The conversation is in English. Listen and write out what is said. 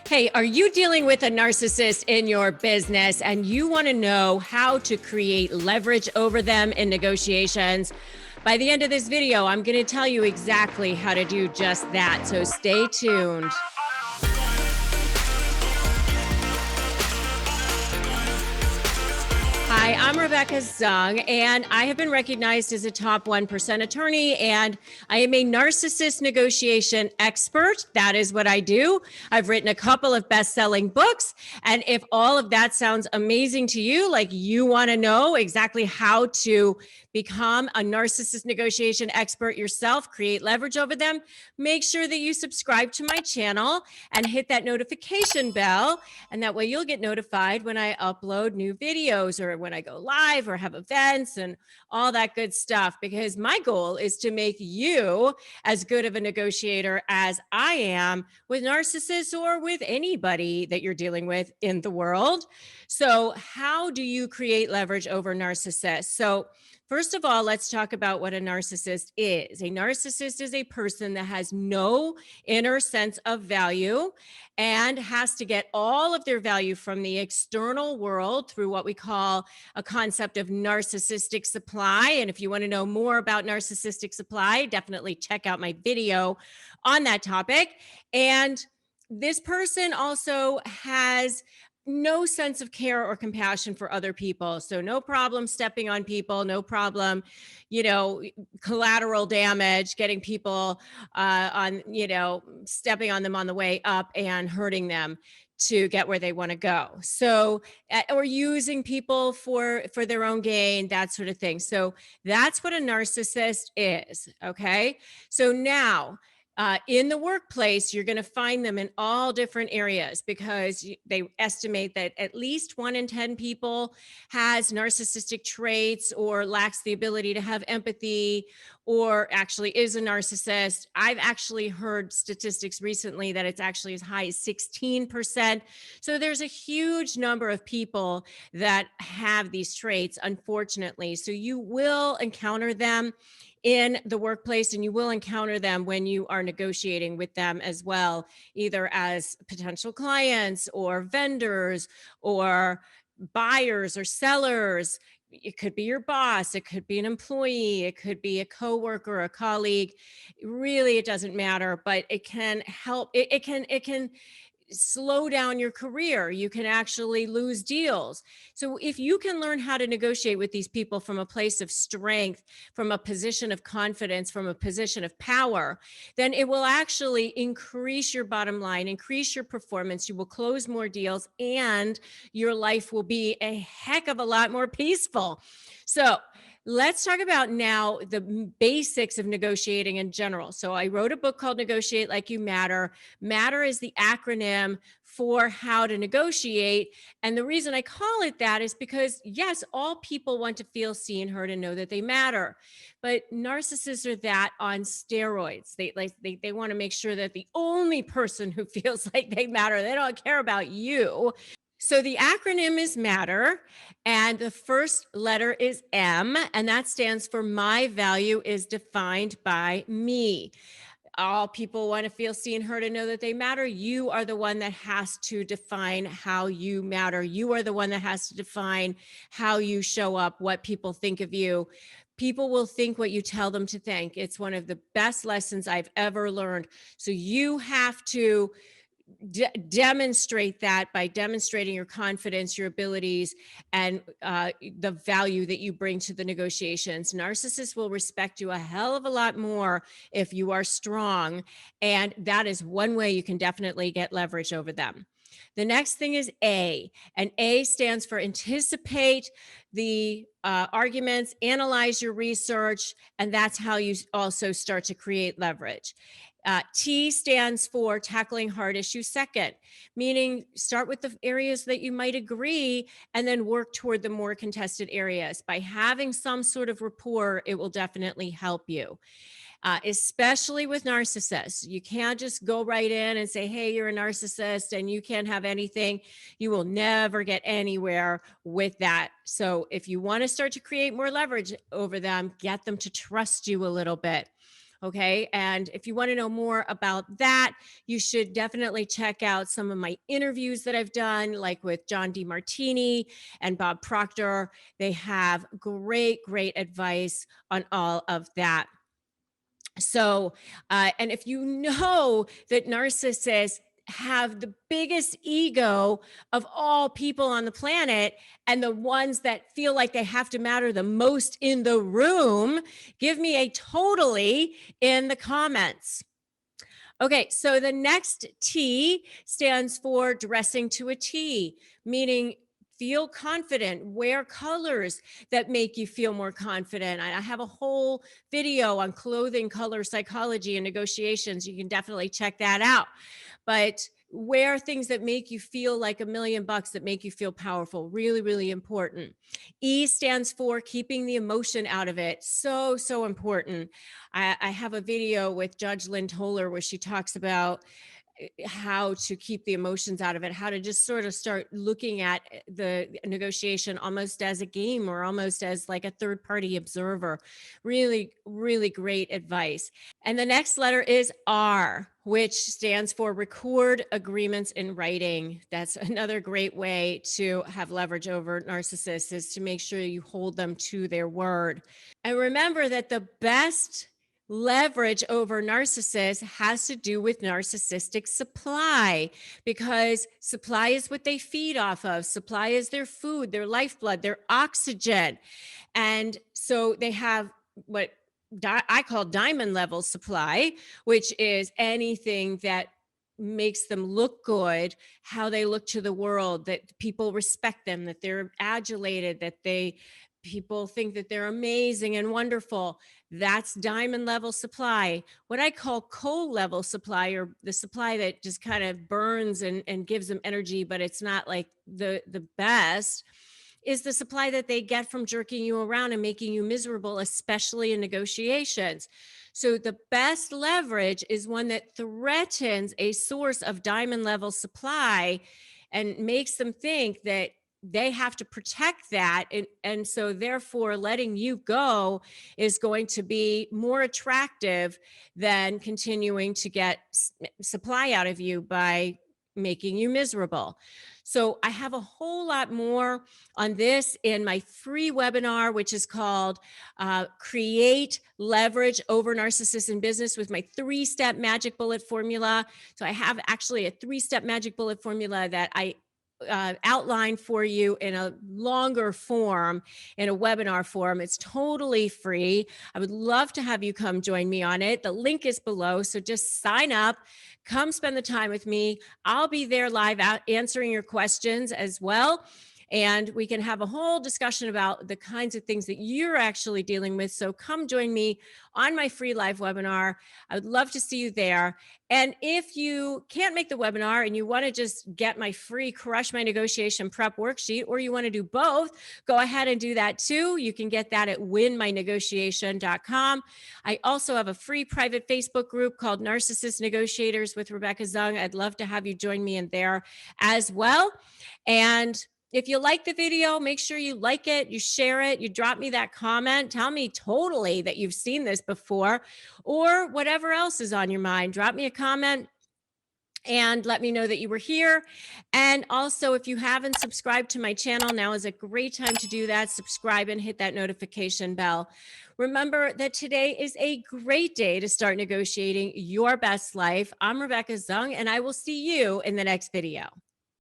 Hey, are you dealing with a narcissist in your business and you want to know how to create leverage over them in negotiations? By the end of this video, I'm going to tell you exactly how to do just that. So stay tuned. Hi, I'm Rebecca Zung, and I have been recognized as a top 1% attorney, and I am a narcissist negotiation expert. That is what I do. I've written a couple of best-selling books, and if all of that sounds amazing to you, like you want to know exactly how to become a narcissist negotiation expert yourself, create leverage over them, make sure that you subscribe to my channel and hit that notification bell, and that way you'll get notified when I upload new videos or when I go live or have events and all that good stuff, because my goal is to make you as good of a negotiator as I am with narcissists or with anybody that you're dealing with in the world. So how do you create leverage over narcissists? So first of all, let's talk about what a narcissist is. A narcissist is a person that has no inner sense of value and has to get all of their value from the external world through what we call a concept of narcissistic supply. And if you want to know more about narcissistic supply, definitely check out my video on that topic. And this person also has no sense of care or compassion for other people. So no problem stepping on people, no problem, collateral damage, getting people stepping on them on the way up and hurting them to get where they want to go. So, or using people for their own gain, that sort of thing. So that's what a narcissist is. Okay. So now, in the workplace, you're going to find them in all different areas because they estimate that at least 1 in 10 people has narcissistic traits or lacks the ability to have empathy or actually is a narcissist. I've actually heard statistics recently that it's actually as high as 16%. So there's a huge number of people that have these traits, unfortunately. So you will encounter them in the workplace, and you will encounter them when you are negotiating with them as well, either as potential clients or vendors or buyers or sellers. It could be your boss, it could be an employee, it could be a coworker, a colleague. Really, it doesn't matter, but it can help. It can slow down your career. You can actually lose deals. So if you can learn how to negotiate with these people from a place of strength, from a position of confidence, from a position of power, then it will actually increase your bottom line, increase your performance. You will close more deals and your life will be a heck of a lot more peaceful. So let's talk about now the basics of negotiating in general. So I wrote a book called Negotiate Like You Matter. Matter is the acronym for how to negotiate. And the reason I call it that is because, yes, all people want to feel seen, heard, and know that they matter. But narcissists are that on steroids. They want to make sure that the only person who feels like they matter, they don't care about you. So the acronym is MATTER, and the first letter is M, and that stands for my value is defined by me. All people want to feel seen, heard, and know that they matter. You are the one that has to define how you matter. You are the one that has to define how you show up, what people think of you. People will think what you tell them to think. It's one of the best lessons I've ever learned. So you have to demonstrate that by demonstrating your confidence, your abilities, and the value that you bring to the negotiations. Narcissists will respect you a hell of a lot more if you are strong. And that is one way you can definitely get leverage over them. The next thing is A, and A stands for anticipate the arguments, analyze your research, and that's how you also start to create leverage. T stands for tackling hard issues second, meaning start with the areas that you might agree and then work toward the more contested areas. By having some sort of rapport, it will definitely help you. Especially with narcissists. You can't just go right in and say, hey, you're a narcissist and you can't have anything. You will never get anywhere with that. So if you want to start to create more leverage over them, get them to trust you a little bit. Okay. And if you want to know more about that, you should definitely check out some of my interviews that I've done, like with John DeMartini and Bob Proctor. They have great advice on all of that. So, and if you know that narcissists have the biggest ego of all people on the planet and the ones that feel like they have to matter the most in the room, give me a totally in the comments. Okay, so the next T stands for dressing to a T, meaning feel confident, wear colors that make you feel more confident. I have a whole video on clothing color psychology and negotiations. You can definitely check that out. But wear things that make you feel like $1,000,000, that make you feel powerful. Really important. E stands for keeping the emotion out of it. So important. I have a video with Judge Lynn Toller where she talks about how to keep the emotions out of it, how to just sort of start looking at the negotiation almost as a game or almost as like a third party observer. Really great advice. And the next letter is R, which stands for record agreements in writing. That's another great way to have leverage over narcissists, is to make sure you hold them to their word. And remember that the best leverage over narcissists has to do with narcissistic supply, because supply is what they feed off of. Supply is their food, their lifeblood, their oxygen. And so they have what I call diamond level supply, which is anything that makes them look good, how they look to the world, that people respect them, that they're adulated, that people think that they're amazing and wonderful. That's diamond level supply. What I call coal level supply, or the supply that just kind of burns and gives them energy, but it's not like the best, is the supply that they get from jerking you around and making you miserable, especially in negotiations. So the best leverage is one that threatens a source of diamond level supply and makes them think that they have to protect that. And so therefore letting you go is going to be more attractive than continuing to get supply out of you by making you miserable. So I have a whole lot more on this in my free webinar, which is called Create Leverage Over Narcissists in Business, with my 3-step magic bullet formula. So I have actually a 3-step magic bullet formula that I outline for you in a longer form, in a webinar form. It's totally free. I would love to have you come join me on it. The link is below. So just sign up, come spend the time with me. I'll be there live out answering your questions as well. And we can have a whole discussion about the kinds of things that you're actually dealing with. So come join me on my free live webinar. I would love to see you there. And if you can't make the webinar and you want to just get my free Crush My Negotiation Prep worksheet, or you want to do both, go ahead and do that too. You can get that at winmynegotiation.com. I also have a free private Facebook group called Narcissist Negotiators with Rebecca Zung. I'd love to have you join me in there as well. And if you like the video, make sure you like it, you share it, you drop me that comment. Tell me totally that you've seen this before, or whatever else is on your mind. Drop me a comment and let me know that you were here. And also, if you haven't subscribed to my channel, now is a great time to do that. Subscribe and hit that notification bell. Remember that today is a great day to start negotiating your best life. I'm Rebecca Zung, and I will see you in the next video.